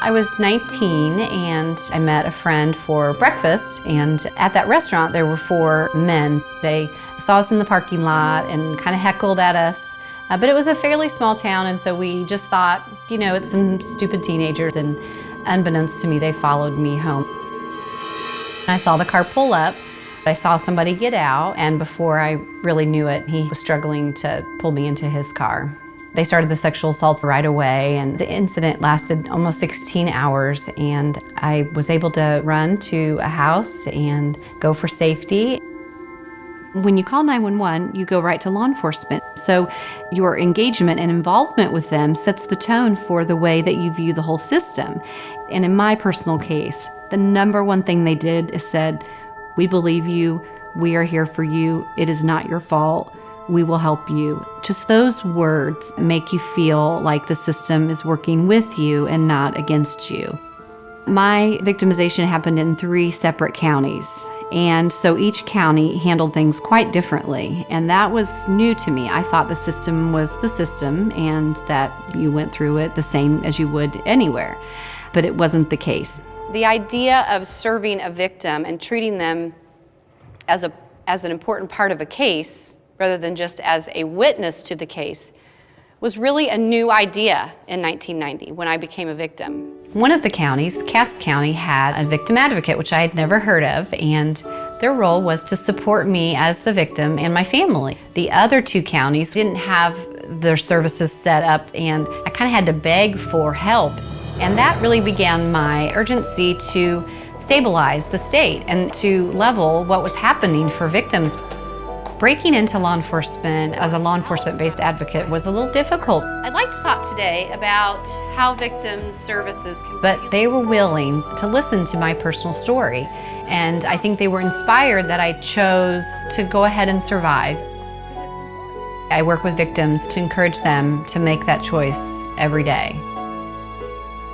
I was 19 and I met a friend for breakfast, and at that restaurant there were 4 men. They saw us in the parking lot and kind of heckled at us, but it was a fairly small town, and so we just thought, you know, it's some stupid teenagers, and unbeknownst to me, they followed me home. I saw the car pull up. I saw somebody get out, and before I really knew it, he was struggling to pull me into his car. They started the sexual assaults right away, and the incident lasted almost 16 hours, and I was able to run to a house and go for safety. When you call 911, you go right to law enforcement. So your engagement and involvement with them sets the tone for the way that you view the whole system. And in my personal case, the #1 thing they did is said, "We believe you, we are here for you, it is not your fault, we will help you." Just those words make you feel like the system is working with you and not against you. My victimization happened in 3 separate counties, and so each county handled things quite differently, and that was new to me. I thought the system was the system and that you went through it the same as you would anywhere, but it wasn't the case. The idea of serving a victim and treating them as an important part of a case, rather than just as a witness to the case, was really a new idea in 1990 when I became a victim. One of the counties, Cass County, had a victim advocate, which I had never heard of, and their role was to support me as the victim and my family. The other 2 counties didn't have their services set up, and I kind of had to beg for help. And that really began my urgency to stabilize the state and to level what was happening for victims. Breaking into law enforcement as a law enforcement-based advocate was a little difficult. I'd like to talk today about how victim services can... But they were willing to listen to my personal story, and I think they were inspired that I chose to go ahead and survive. I work with victims to encourage them to make that choice every day.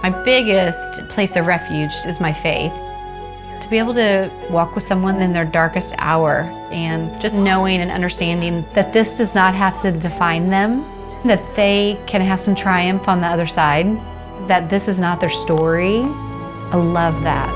My biggest place of refuge is my faith. To be able to walk with someone in their darkest hour and just knowing and understanding that this does not have to define them, that they can have some triumph on the other side, that this is not their story. I love that.